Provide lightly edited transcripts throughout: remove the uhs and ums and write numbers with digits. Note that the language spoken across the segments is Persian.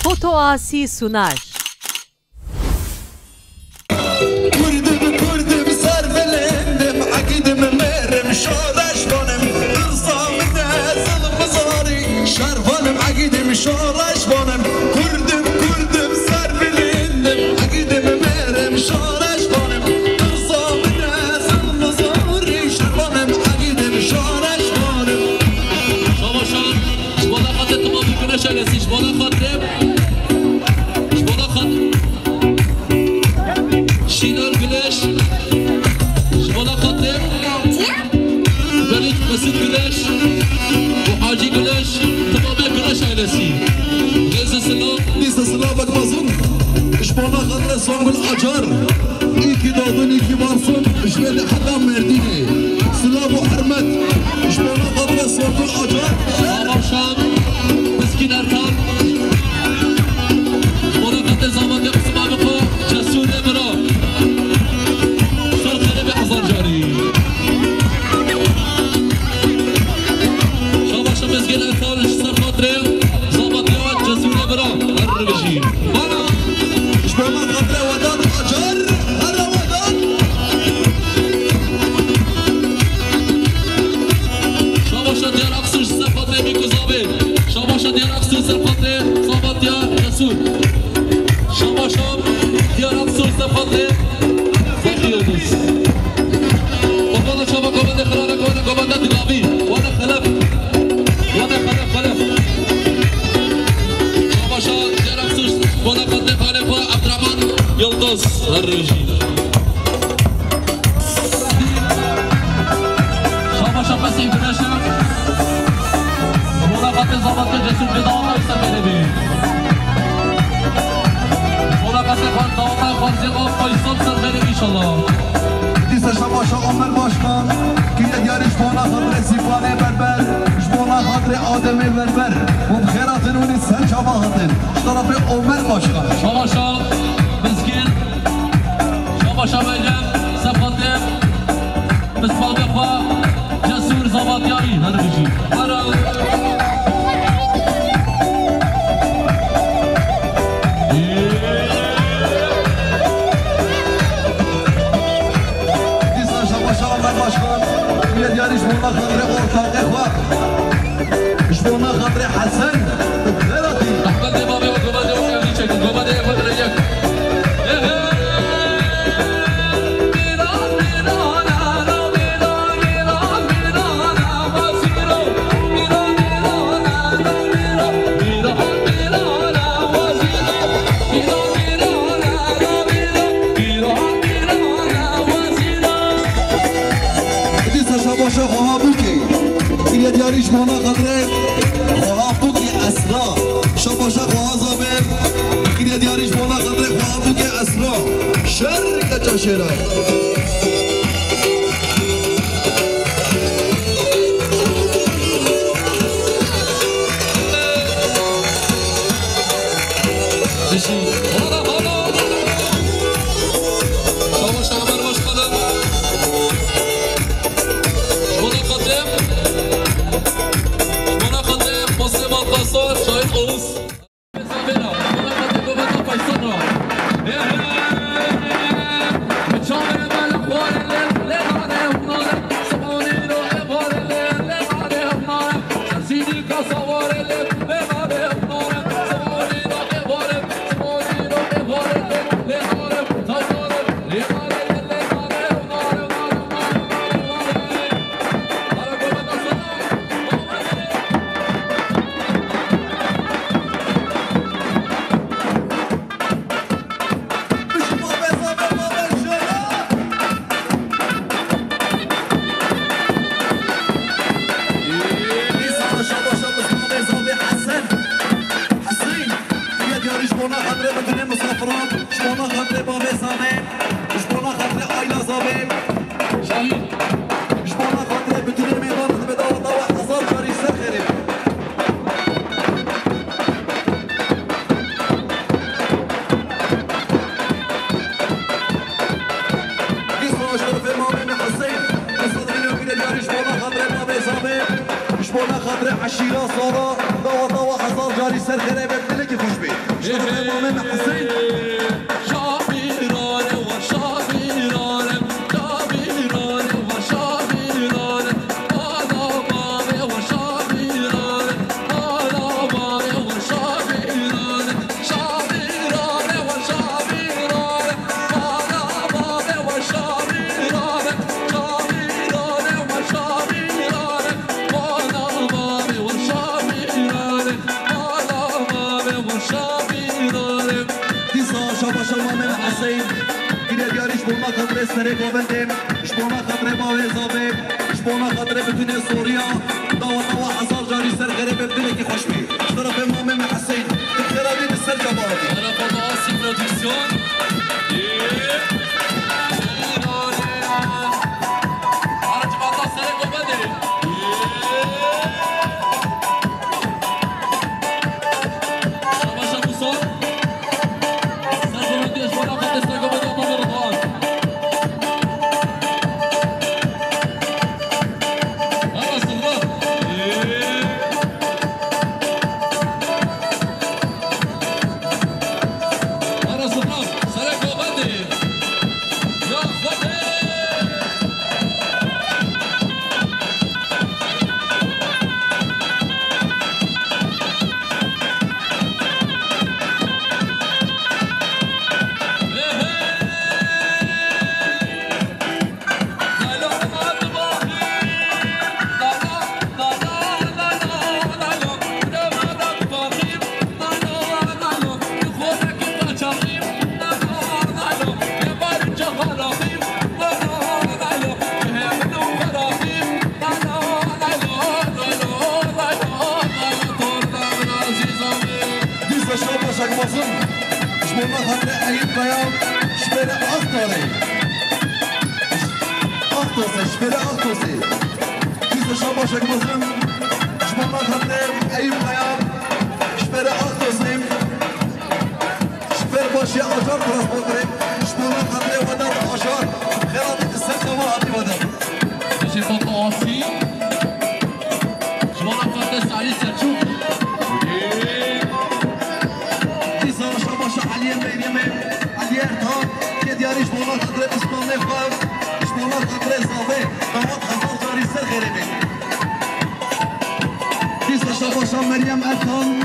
Foto Asi sunar. صوب الأجر إيكي دادن إيكي بارسون إشبال حدا مرديني سلاب وحرمت إشبال قبل صوب الأجر صابر شام مسكين أركان ورقة الزمان يقسم عمقه جسور إمرا صار خريب حصان جاري صابر شام مسكين أركان صار خاطري صابر يوان جسور إمرا الرجيم إشبال قبل ودان أجر هلا ودان شاباشا ديال أقصر السفاتي بيكو زابي شاباشا ديال أقصر السفاتي صابت يا جسور شاباشا ديال أقصر السفاتي زكي يونس وقال شابا كمان خلالك وانا كمان تقابي وانا خلف شاباشا ديال أقصر وانا قد خالفة عبد الرحمن يلدز الرجيم شاباشا بس يقرشا ملاقات الزبط جسور بداوة يستمر به ملاقات الزبط خانزيقا فايصل سرغير إن شاء الله دیسا شباشا عمر باشکان که دیاری شبانا خاطر سیفانه بربر شبانا خاطر آدم بربر مبخیراتن اونی سن شباهاتن طرف عمر باشکان شاباشا مسكين شاباشا بجم سفاتم مسفاق خوا جسور زبطياري هربجي دیاری شبانا خاطر ارتاق خوا شبانا خاطر حسن بخیراتی احمد بابي وقبادي وكالي شكل قبادي يقدر يجيك شباشا خواه بوکی این دیاریش مانا قدره خواه بوکی اسرا شباشا خواه زابر این دیاریش مانا قدره خواه بوکی اسرا شرک چاشره عشيرة صارة دوا هزار جاري سر خريبة بدلك خوش بي طرف امام حسين شابيرانه وشابيرانه شابيرانه وشابيرانه على بابي وشابيرانه على بابي وشابيرانه شابيرانه وشابيرانه على بابي وشابيرانه شابيرانه وشابيرانه على بابي وشابيرانه على بابي وشابيرانه دیسا شاباش امام حسین اینه دیاریش بونا خاطر سر گوبندیم شبونا خاطر باوی زابه شبونا خاطر بتونه سوریا دوا هزار جاری سر غریب بدونه که خوش بی طرف امام حسین اقترابی به سر جبارتی طرف آسی پرودکسیون عرجباتا سر گوبنده شباش موسا سر گوبندیش بالا خاطر سر گوبنده آتا رضوان هلا سلام هلا سلام سر گوبنده یا خواته دیسا شاباش اگمازم شبونا خاطر ایب بیان شبیر اختاره اختوسه شبیر اختوسه دیسا شاباش اگمازم شبونا خاطر ایب بیان شبیر اختوسه شبیر باشی آجار ترانسپورتره شبونا خاطر ودن آجار خیراتی السر کما آتی ودن شباط آسی شباط خاطر سعی سلجوق دیسا شاباش علیه میریمه علیه ارتان که دیاریش بونا خاطر اسلامی خواه شبونا خاطر زابه دوات هزار جاری سر غریبه دیسا شاباش مریم ارتان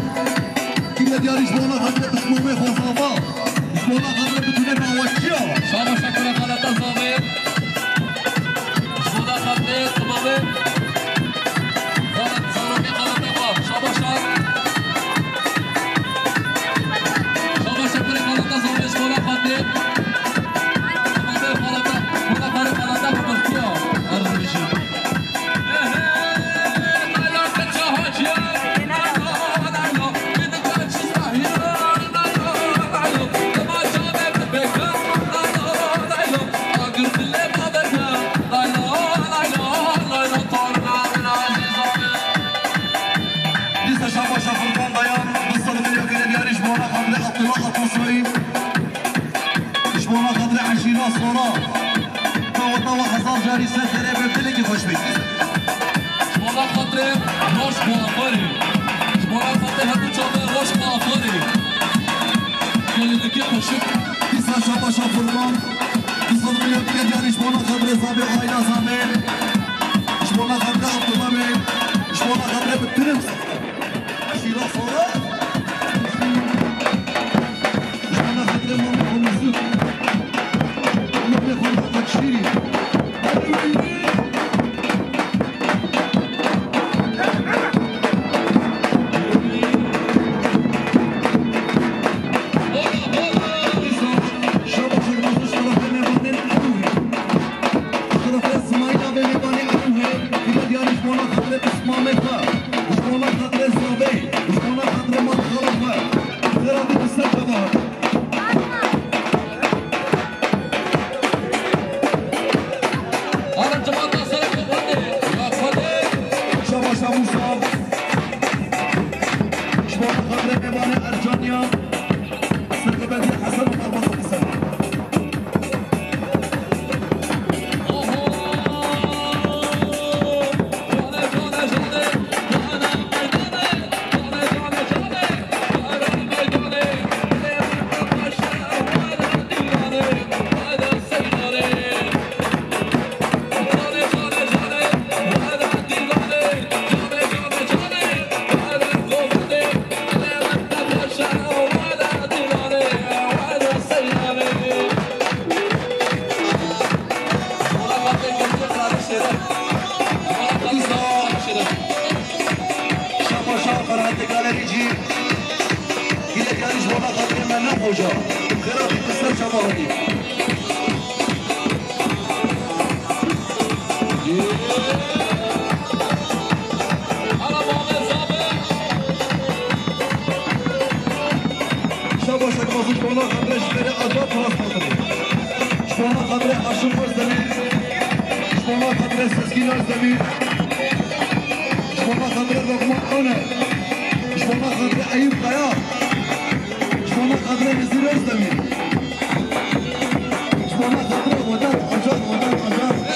که دیاریش بونا خاطر اسلامی خواه شبونا خاطر بتونه باوشی ها شما شکر غلط زابه شما خاطر تمامه غلط زارو که غلط خواه شما شکر غلط زابه شما خاطر تمامه غلط ولا غلط غلط بمشتیا عرض میشه لا تجاهج شاباش فرقان بیان بالصدق اليوم دیاریش بونا خاطر اطلاق تصویر شبونا خاطر عشینا صورا دوا هزار جاری سر غریبه بدونه که خوش بید شما خاطر روش موافقی شما خاطر هدو چابه روش موافقی کلی دکی خوشک دیسا شاباش فرقان بالصدق اليوم دیاریش بونا خاطر زابه آینا زامه شبونا خاطر عبدالله شبونا خاطر بدونه عشینا صورا شبونا خاطر ماما خمزوک ماما خمزوک شیری هادي كده كانش ولا خاطر ما نخوجا خيرات تسلم شباب هادي شباب شكمازوش ولا خاطر شباب أضواء خلاص خاطر شباب خاطر أشوف زميل شباب خاطر سكينة زميل شباب خاطر رقم أنا شباب خاطر أيوب قيا شباب خاطر نزيل زميل شباب خاطر ودان أجار ودان أجار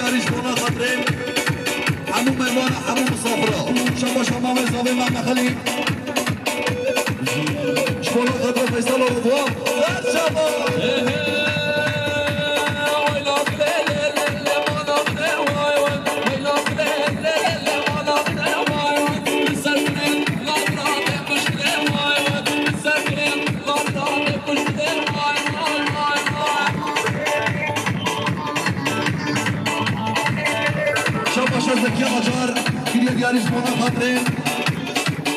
دیاریش بنا خاطره همون مهمان همون مسافرا شما شما مزابه من نخلی شما خاطره فیصل و رضوان شما زكي أجار كلية ديالي جمونا خاطرين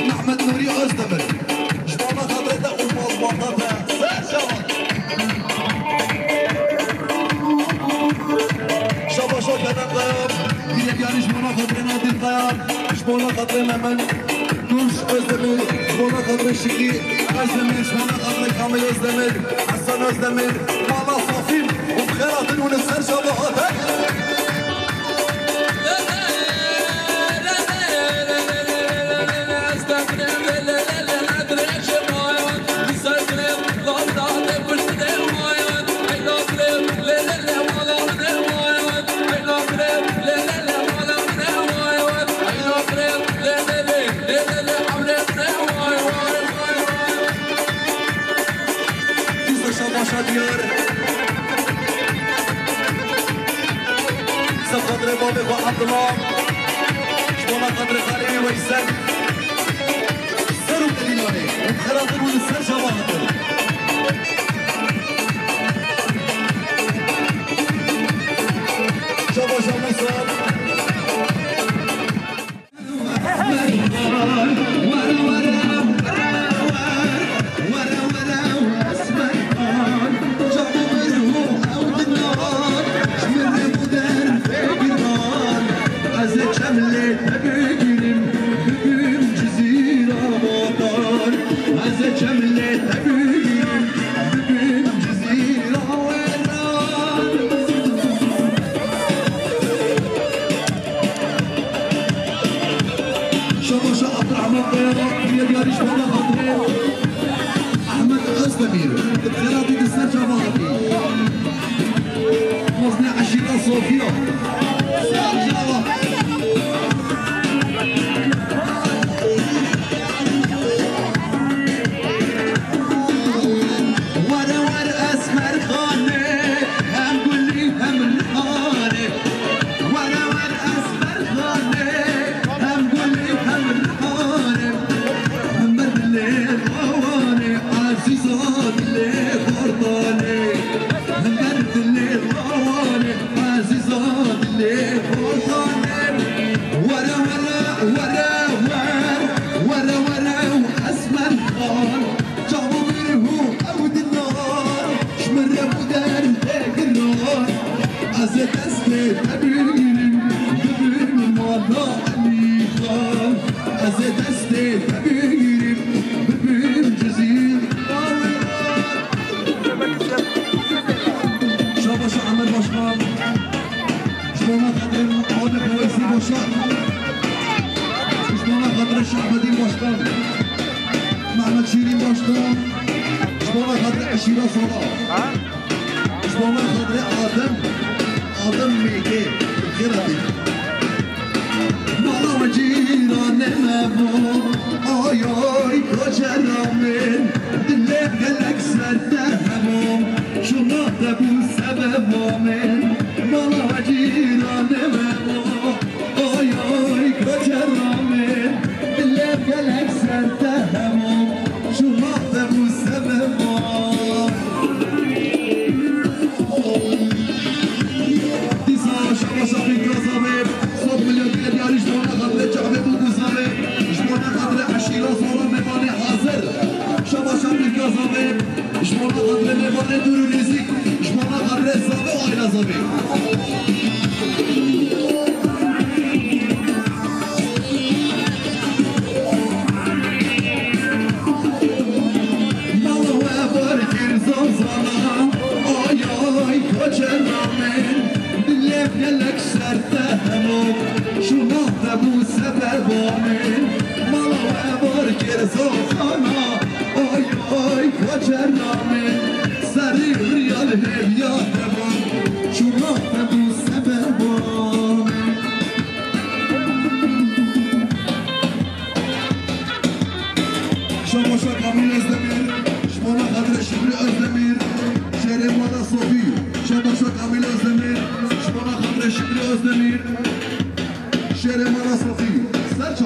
محمد نوري أزدمر جمونا خاطرين تقوم بوضباطاتها شابا شو كان قيام كلية ديالي جمونا خاطرين عادي القيام جمونا خاطرين أمن نورش أزدمر جمونا خاطرين شكي أزدمر جمونا خاطرين كامل أزدمر حسن أزدمر مالا صافين وبخيرات ونسهر شابهاتك ديار سقدر بابي وعبد الله شمونا قدر خالي ويسن سروا دليلوني وخراطر ونسر شواهدر شبا شبا صار أحمد أزدمير بخيراتي تسر جماعتي مصنع عشيرة صوفيا ورا أسمر خانة هم قولي هم الحانة ورا أسمر خانة هم قولي هم الحانة عزيزات اللي فرطاني همبرد اللي رواني عزيزات اللي فرطاني ورا واسمر خان جابوا منه عود النار شمر ابو دار النار عزت اسكت ابيرم مالا علي خان عزت اسكت ابيرم جزير شابا شو عمل باشمان شمونا قدر عود كويسي باشان شمونا قدر الشعبدي باشان محمد شيرين باشان شمونا قدر عشيرة صلاة شمونا قدر آدم ميكي خيراتي مالا وجيران مبو آي كجرامين دلت قلق سردهموم شما تبو سببامين مالا وجيران مبو آي كجرامين دلت قلق سردهموم شما تبو سببام ديسا شما شاقي كرازابيب صوت مليون ديالي جدونا خطلت جعبه بوزابيب جدونا خطلت عشيرة صورة ميماني حاضر شما شاقي كرازابيب جدونا خطلت ميماني دورو ريزيك جدونا خطلت زابي وعيلة زابي يلك سرتهموم شو نهتبو سببامين مالا وعبار كرزوخانا آي كجرامين سري ريال هبياتبون شو نهتبو سببامين Özdemir Şehre Mala Sofi Serço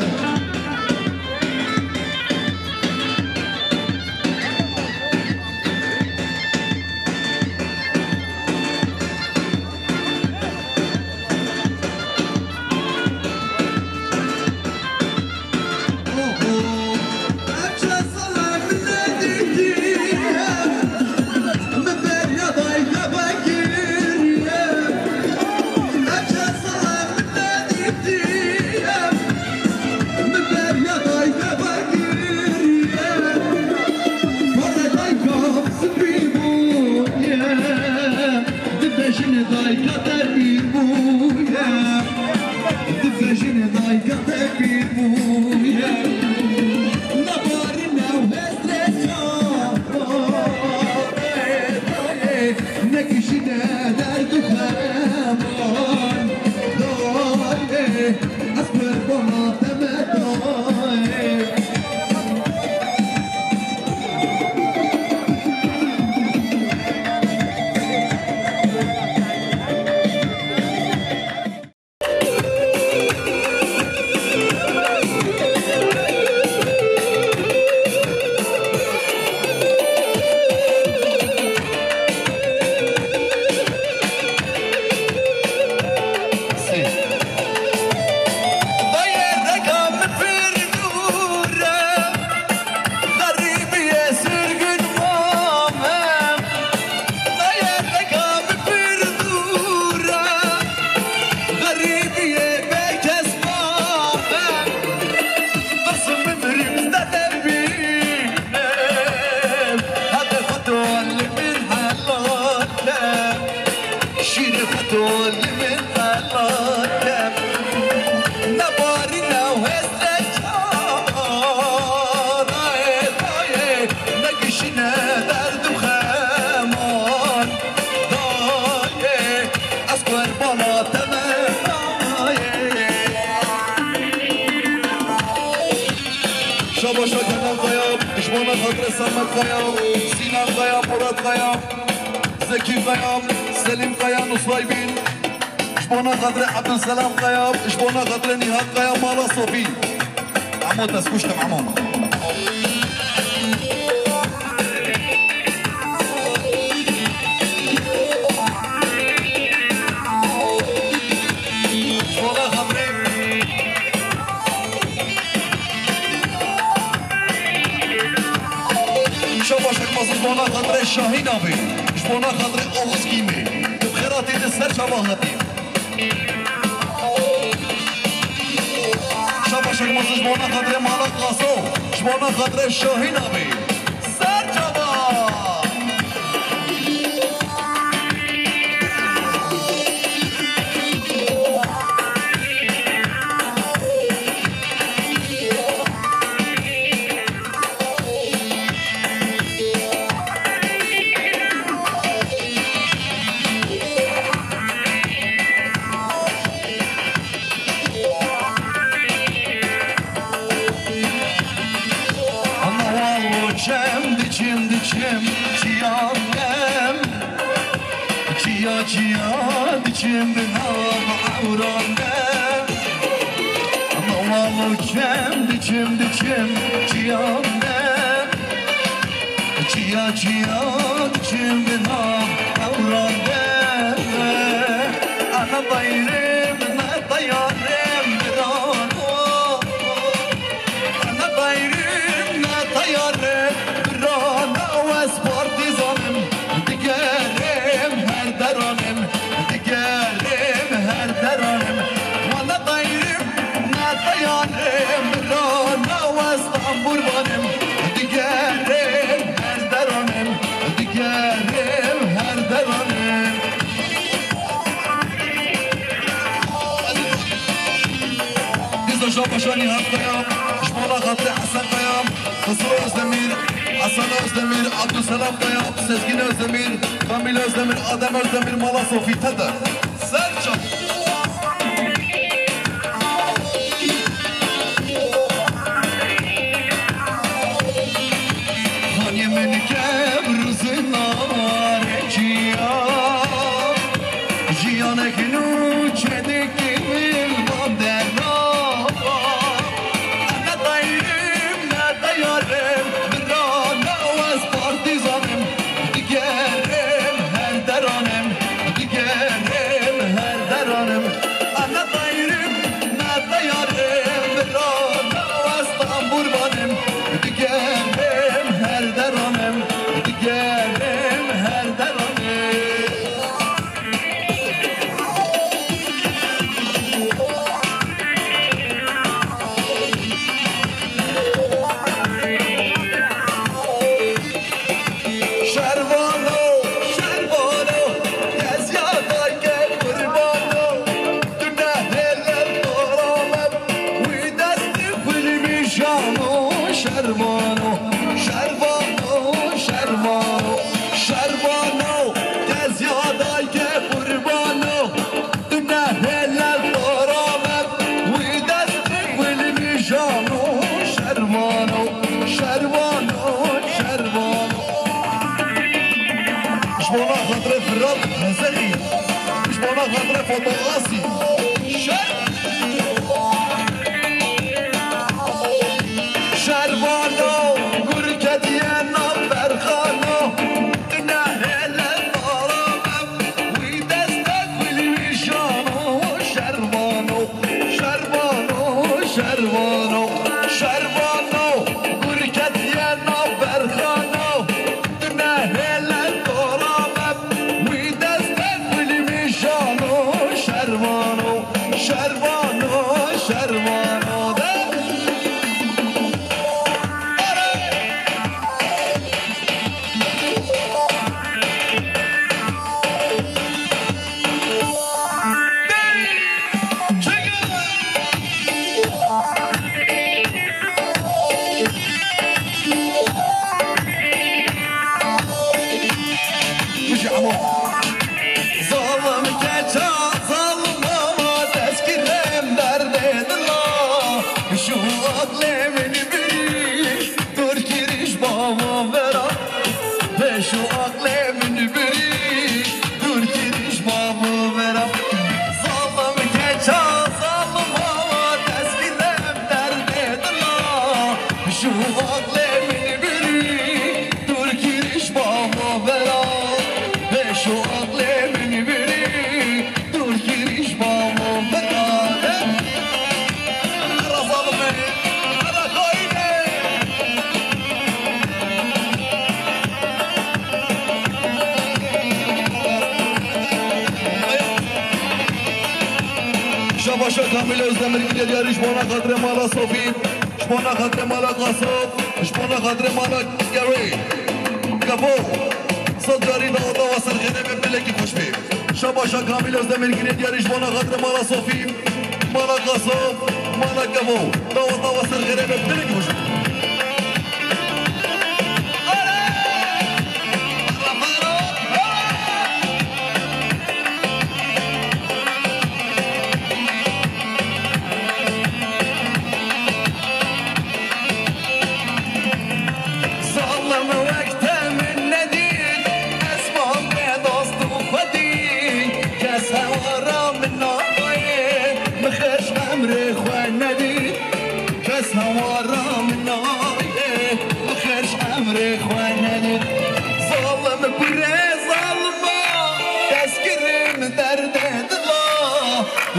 Şabaşa Kemal Kaya, Düşmana Kadre Samet Kaya, Sinan Kaya, Murat Kaya, Zeki Kaya, Selim Kaya, Nusaybin, Düşmana Kadre Abdülselam Kaya, Düşmana Kadre Nihat Kaya, Mala Sofi. عمود تسكوشتم عمود. شبانا خاطر شاهین آبی شبانا خاطر آغوز گیمی بخیراتی دستر شباهاتی شباشک مازو شبانا خاطر مالا قاسو شبانا خاطر شاهین آبی سر جبا Ciya diçim binam avranım Amalı kem diçim ciyanım Ciya diçim binam avranım Ana bayrım ne dayarım birano Ana bayrım ne dayarım birano Ve partizanım digerim her deranım digerim her deranım Valla bayrım ne dayanım birano Ve İstanbul banım digerim her deranım digerim her deranım Biz Şabaşa Nihat Kaya Şmala Hatri Hasan Kaya Hızır Özdemir Hasan Özdemir, Abdülselam Kaya, Sezgin Özdemir, Kamil Özdemir, Adem Özdemir, Mala Sofi Teder. Sercan. Hanyemin kebruzina reçiya Jiyanek nu çedeki شرمانو شرمانو شرمانو شرمانو تزیادای که قربانو نه هلال دارامم وی دست ولی میشانو شرمانو شرمانو شرمانو شمانا خاطر فراد نزدی شمانا خاطر فوتوغاسی شرمانو گرکتیه نابرخانو نه هلال دارامم وی دستک ولی میشانو شرمانو شرمانو شرمانو شرمانو گرکتیه نابرخانو نه هلال دارامم وی دستک ولی میشانو شرمانو شرمانو شرمانو شباشا کامل ازدمر گیده دیاری شمانا خاطر مالا صوفی شمانا خاطر مالا قصاب شمانا خاطر مالا گری گفو صد جاری داوتا و سرخینه به بلکی خوش بیم شباشا کامل ازدمر گیده دیاری شمانا خاطر مالا صوفی مالا قصاب مالا گفو داوتا و سرخینه به بلکی خوش بیم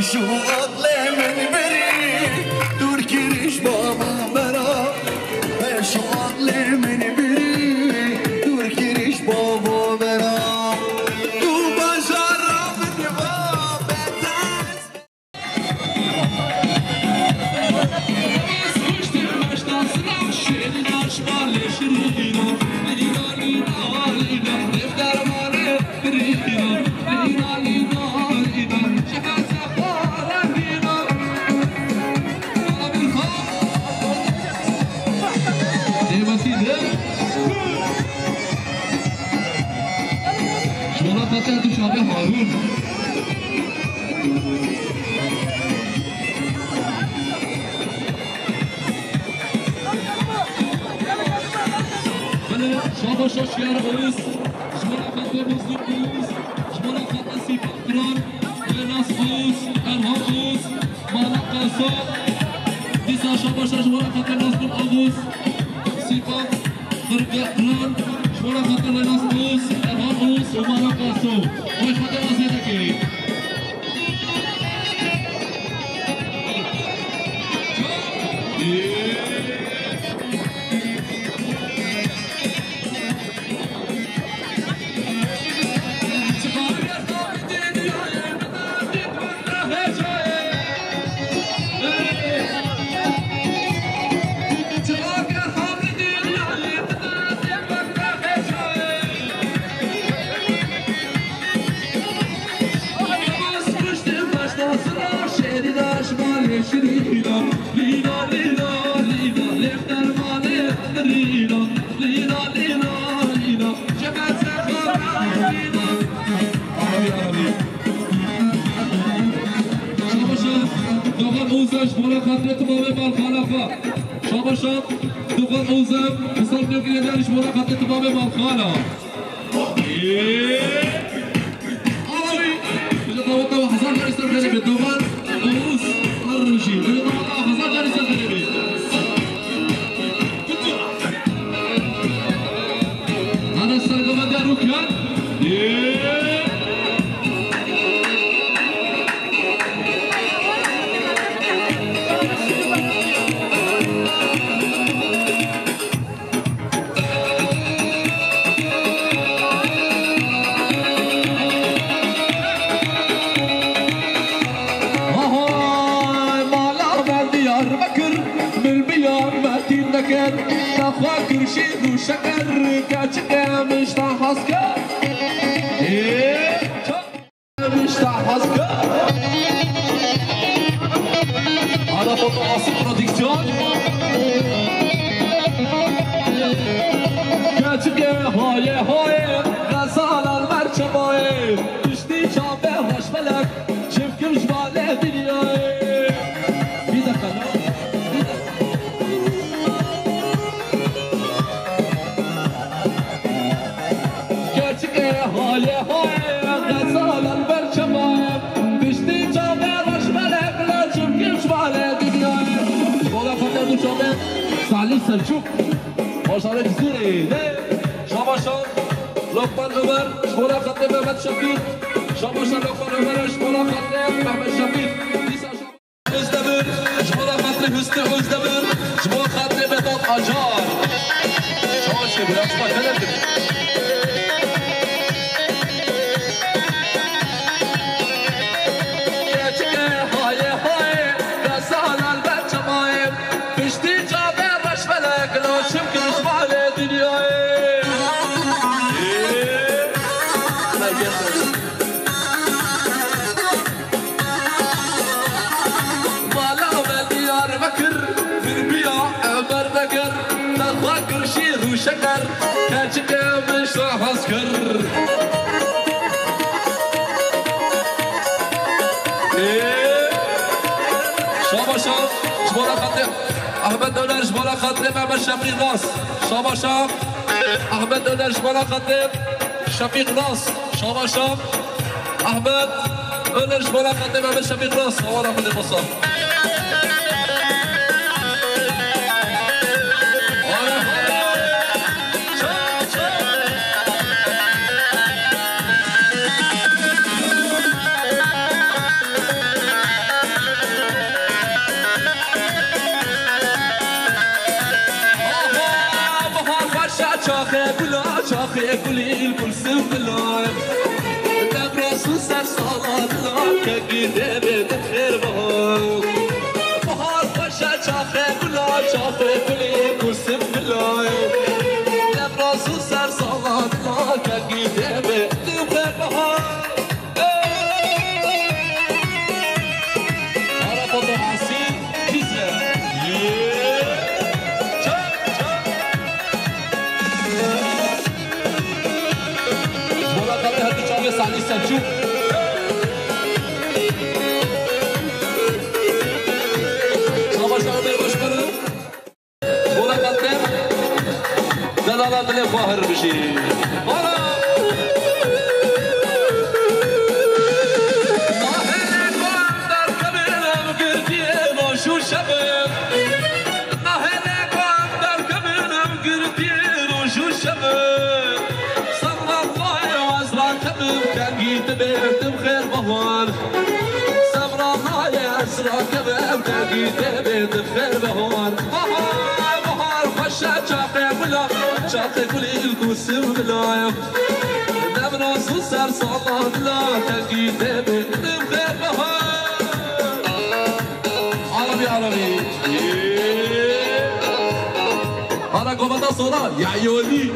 شو أطلع من بري دور كريش بابا برا شو أطلع من بري دور كريش بابا برا تو بشرف النباب بتاس سوشتي مشتا سلاح شيل ناش بالي شرينا لينا لينا لينا نفدر مالي برينا لينا لينا لينا شفاس شباب هارون بله شباب شاشیار بوس شمال خاطر مصدوق بوس شمال خاطر سیپا قرار لناس بوس ارهام بوس مالا قاسا دیسا شباب شمال خاطر مصدوق بوس سیپا قرار شمال خاطر لناس بوس ارهام بوس ومالا قاسا وش خاطر نصيحتك شريدا لينا لينا لينا لينا لفتر مالي دوغان اوزش بالا خاطر تمام مالخانه شاباشا دوغان اوزم مثال نگیره دارش بالا خاطر تمام مالخانه آوی بجا دوغان 1000 جاری سر خیلی به دوغان اوز ارجی بجا دوغان 1000 جاری سر خیلی به هذا سرقم در روکن فاكر شيء وشكر كاتشكا مش تحسكا مش تحسكا هذا فوتو عاصم برودكسيون كاتشكا هاي هاي غزال المركباي تشتي شابه هاش ملك شفكم جبال دنياي هاي هاي غزال البرشمايم بشتي جامع رش ملك لا تشوف شمال دنياي ولا فتر دو شامع سالي سلجوق وشارع جزيرة شاباشان لقمان عمر شمولا خطيب محمد شفيق شاباشان لقمان عمر شمولا خطيب محمد شفيق ازدبر شمولا خطيب حسن ازدبر شمولا خطيب داد اجار شواش كبير اشبه كلمة شكر كاتشكا مش راح اسكر شاباشا جبولا خطيب احمد دولار جبولا خطيب محمد شفيق راس شاباشا احمد دولار جبولا خطيب شفيق راس شاباشا احمد دولار جبولا خطيب محمد شفيق راس هوانا خلي بصر شاخي كلي الكرسي بلايم نبرس وسر صالات لاك قدام بخير بهار بهار فرشة شاخي كلها شاخي كلي الكرسي بلايم نبرس وسر صالات لاك قدام بخير بهار أنا فضل عسير كيزة سالي سلجوق شاباشا عمر بشكر بولا قدم دلالة دل فاهر بشي بولا ناهلك وعندر كبيرم قردين وشو شباب ناهلك وعندر كبيرم قردين وشو شباب بنت بخير بهوان سمرا هاي اسرا كباب تاقيت بنت بخير بهوان بهار بهار خشا شاقي بلا شاقي كلي الكوسم بلايم نبرس وسر صلاة لا تاقيت بنت بخير بهوان عربي عربي أنا قبضة صلاة يا عيوني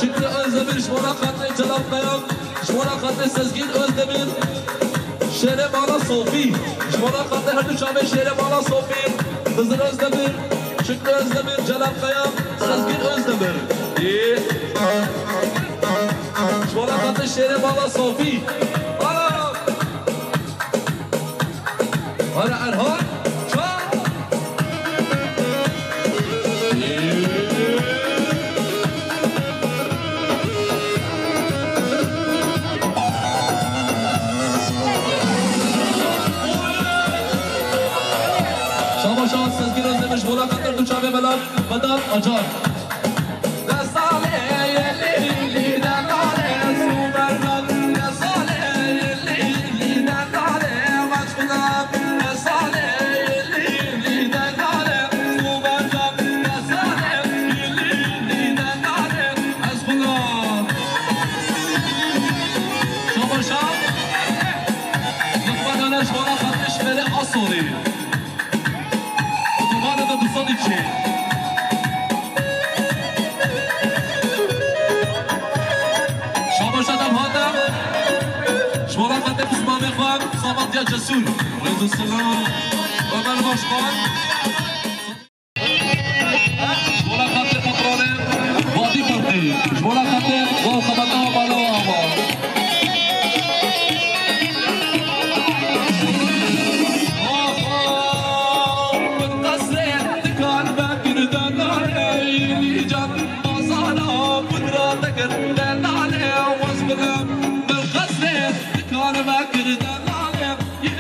شكل أزدمير شمولا خاطري جلال قيام شمولا خاطري سزقين أزدمير شيري مالا صوفي شمولا خاطري هدو شامي شيري مالا صوفي خزر أزدمير Şükrü Özdemir, Celal Kaya, Sezgin Özdemir. Şola katı şehri Bala Sofi. Ana Erhan. Şabaşan Sezgin Özdemir, Şola katı Duçave Melan, Badan Acar. جسور رضا السلام Ömer Başkan Şmola Katı Patrone Vadi Parti Şmola Katı Gol Kabata Balo Ama من قصرت كان بكردن علي جان مصانا قدرتك ردن علي وصبنا من قصرت كان بكردن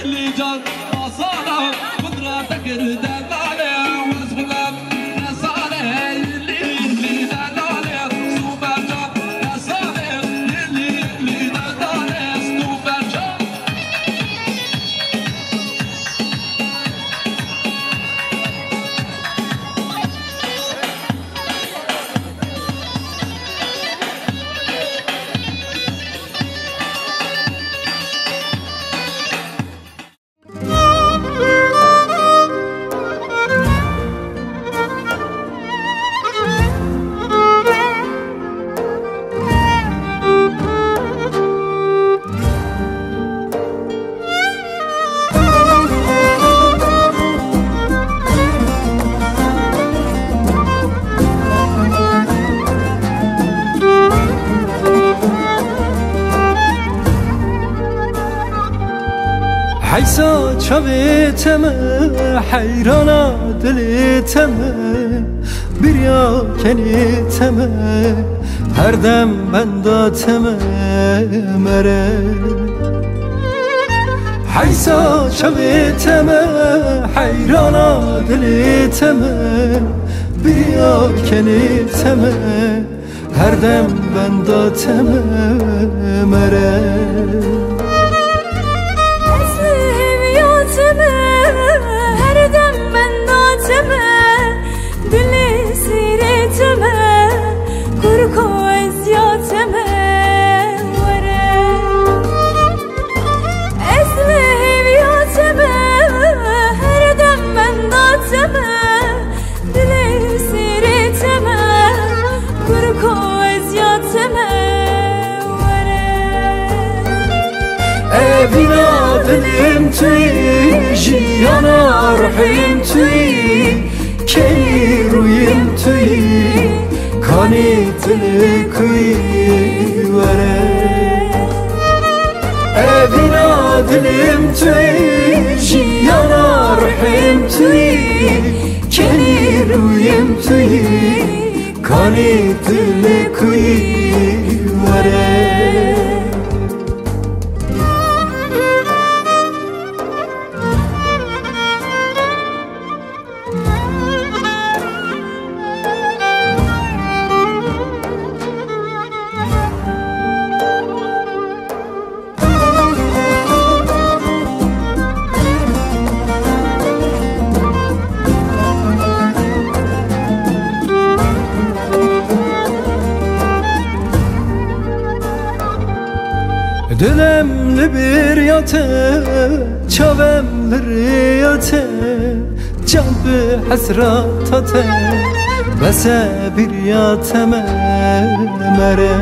اللي جان مصانا قدرتك ردن علي وصبنا نصالح اللي دن علي سوبر جان نصالح اللي دن علي سوبر جان حیسا چاویتمه حیرانا دلیتمه بریا کنیتمه هر دم بنداتمه مره حیسا چاویتمه حیرانا دلیتمه بریا کنیتمه هر دم بنداتمه مره her dem ben dateme dili sireteme kurko eziyateme vare esme heviyateme her dem ben dateme dili sireteme kurko eziyateme vare evina dilim tüy jiyana ruhim tüy keli ruyim tüy kanitli kuy vere evina dilim tüy jiyana ruhim tüy keli ruyim tüy kanitli kuy vere Dilemli bir yate, çavemli riyate Can bir hasrat ate, bese bir yateme mere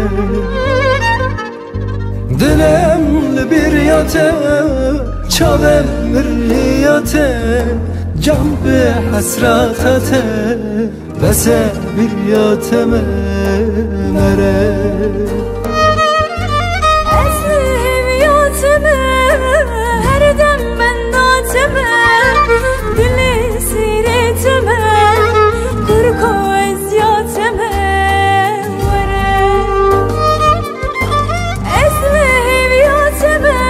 Dilemli bir yate, çavemli riyate can bir hasrat ate Bese bir yateme mere Ezlim yateme her dem ben dateme Dili sireteme Kurko ez yateme Ezlim yateme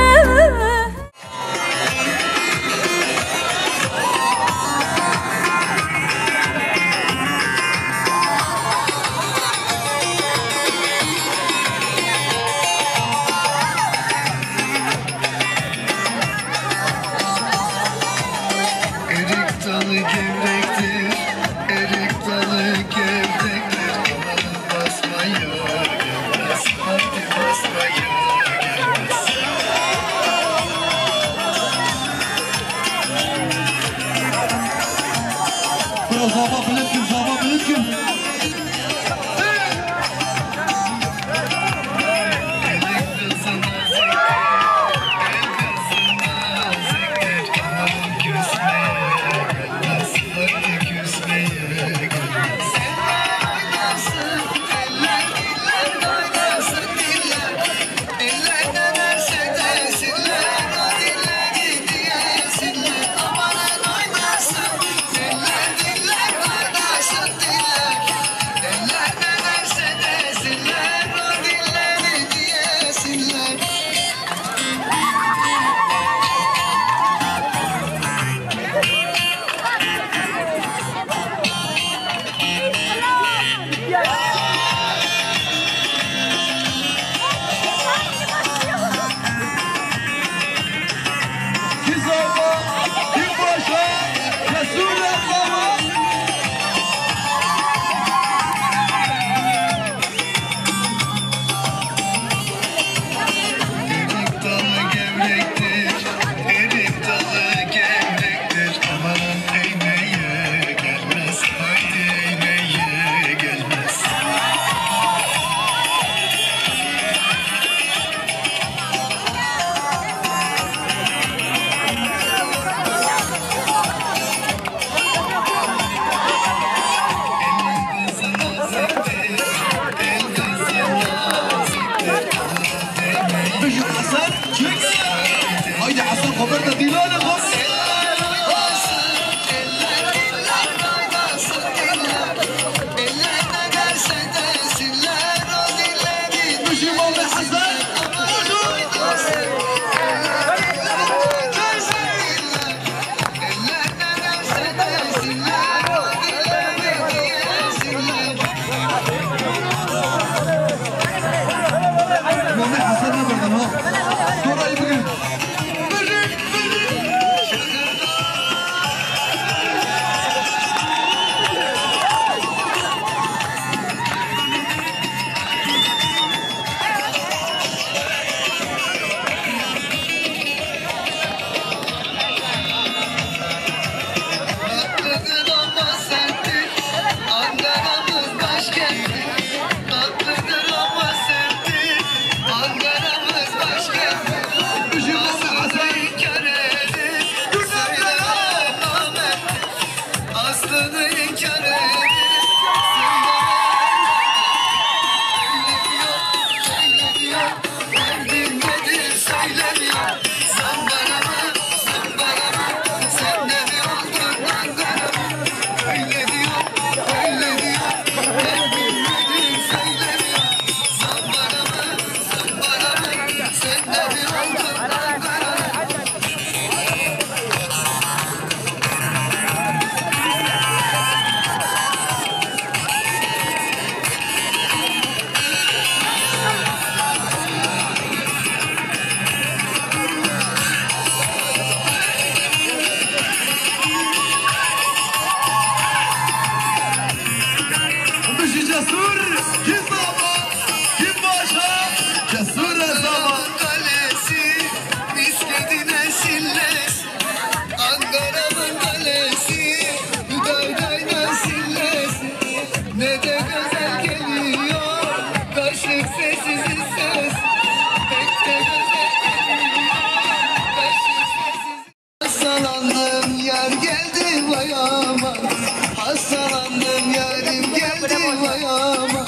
Hastalandım yarim geldi ayağıma.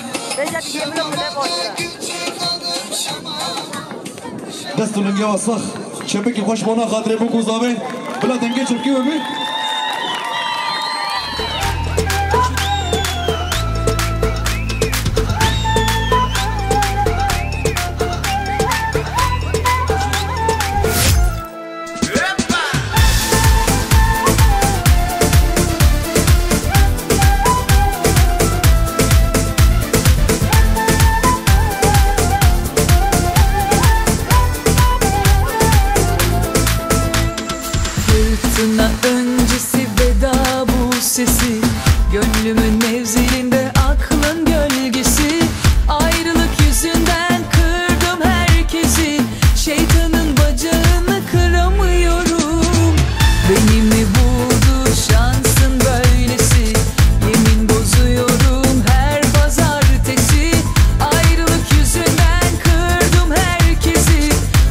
دستون گه واسخ چپه که خوش مانا خاطره بو گوزاوه بلا دنگه چپکی ببین Öncesi veda bu sesi, gönlümün mevzilinde aklın gölgesi. Ayrılık yüzünden kırdım herkesi, şeytanın bacağını kıramıyorum. Beni mi buldu şansın böylesi, yemin bozuyorum her pazartesi. Ayrılık yüzünden kırdım herkesi,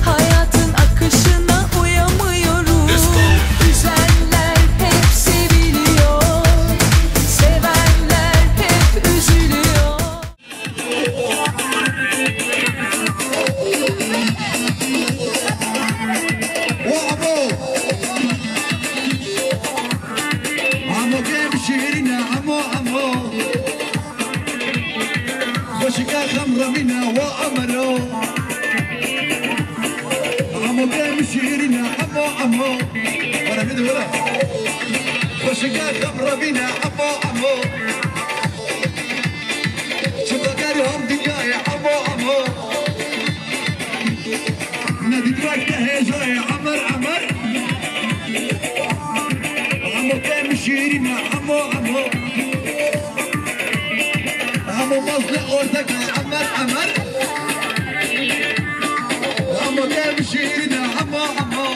hayatın akışına uyamıyorum. Üzenler hep seviliyor, sevenler hep üzülüyor. عمو جاب شيرنا عمو عمو وشكا خمرة منا وأمرو عمو جاب شيرنا عمو عمو ولا بدو ولا وشكا خمرة منا عمو عمو شبكة كاريهم دنياي عمو عمو نادي دراك تهيجاي عمر عمر عمو كان شيرنا عمو عمو عمو مصلح أرضك عمر عمر عمو كان شيرنا عمو عمو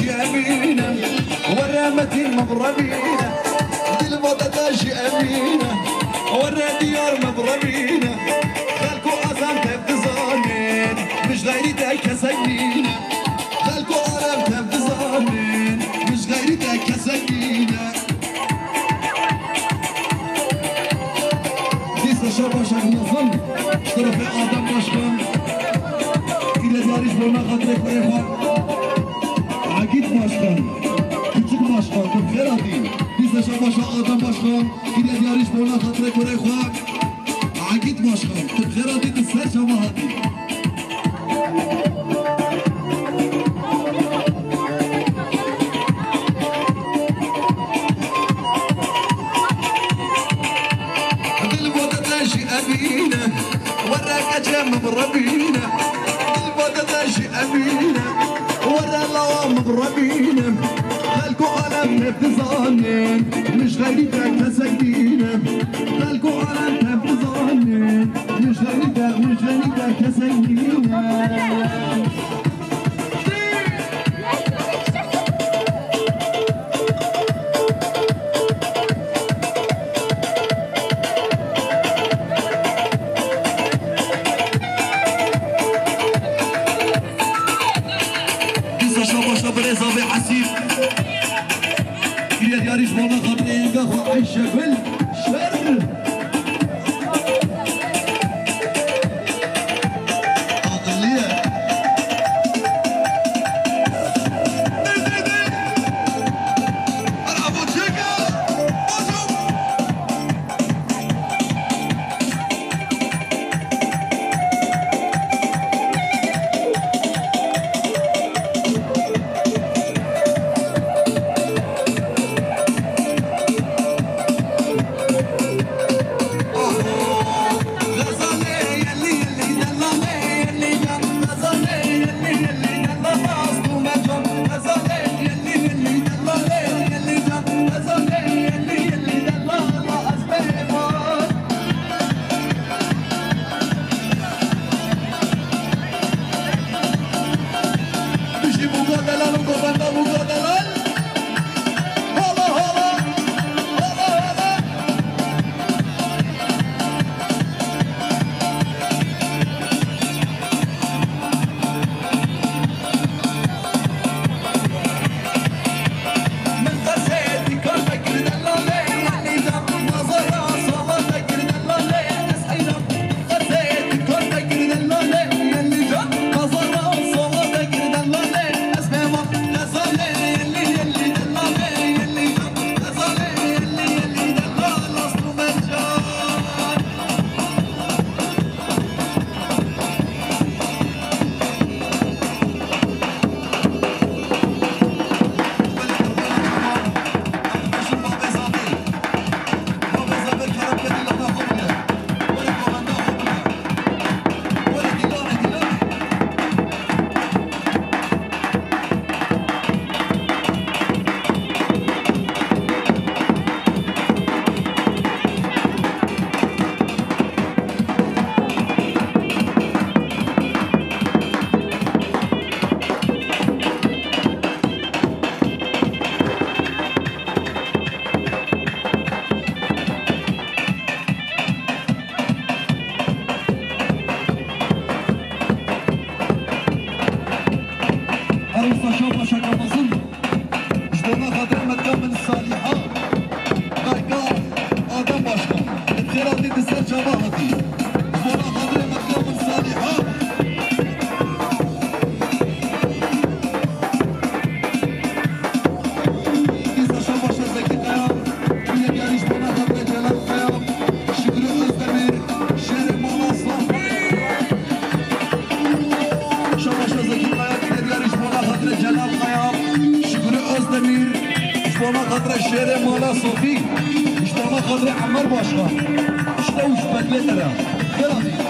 أمينة والرامة المضربينة الموضة تاجي أمينة والراديار مضربينة خلكو أزام تبتزانين مش غيري تاكا سنينة خلكو أزام تبتزانين مش غيري تاكا سنينة ديسة شابا شاك نظم طرفي آدم باشكم إلى داريش بونا خاطرك بريفان عقيد başkan, küçük başkan, tüm herhalde. Biz de şabaşa adam başkan, yine yarış boyuna hatıra göre kuak. Akid başkan, tüm herhalde de ser şamahati. Dilvodadashi amina, waraka jamam rabina. Dilvodadashi amina. ورا اللوام مضربين خلكو ألم تبتزانين مش غيرتك كسكينة خلكو ألم تبتزانين مش غيرتك كسكينة بريزابي حسيب يا دياريش والله خاطري قهوة عيشة كل شر نباهتي جبونا خاطر مكتوب الصالحة كيسا شباشا زكي قيام ويا ديالي جبونا خاطر جلال قيام شكرو أزدمير شارع مولا صافي شباشا زكي قيام ويا ديالي جبونا خاطر جلال قيام شكرو أزدمير جبونا خاطر شارع مولا صافي جبونا خاطر عمر باشا شتوش بدلة ترى يلا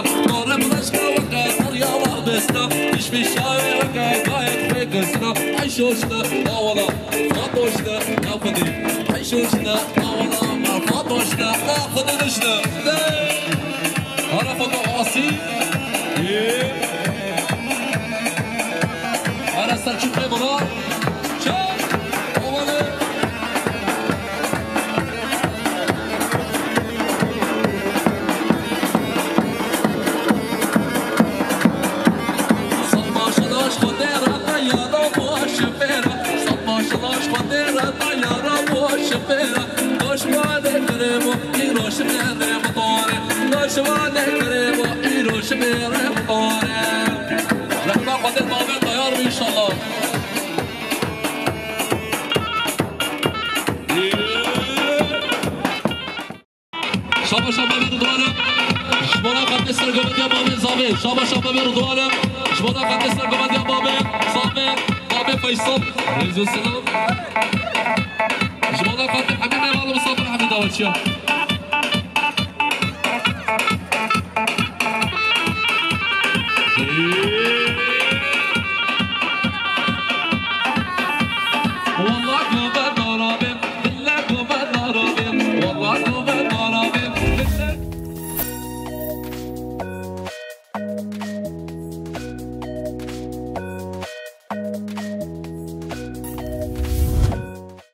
بسنا داره بلشقه و قصر یا بسنا پیش بیشای و قایق بکسنا عیشوشنا آولا فاتوشنا نفدی عیشوشنا آولا ما فاتوشنا نفدی نشنا هلا فاتو آسی هلا سرچوب بنا چه آواله شابا شابا بیرو دوالم شبانا قد سر گمدی بابه زابه شابا شابا بیرو دوالم شبانا قد سر گمدی بابه زابه بابه فیصل رئیس السلام شبانا قد حبیب والله مصطفى حمید داوچیا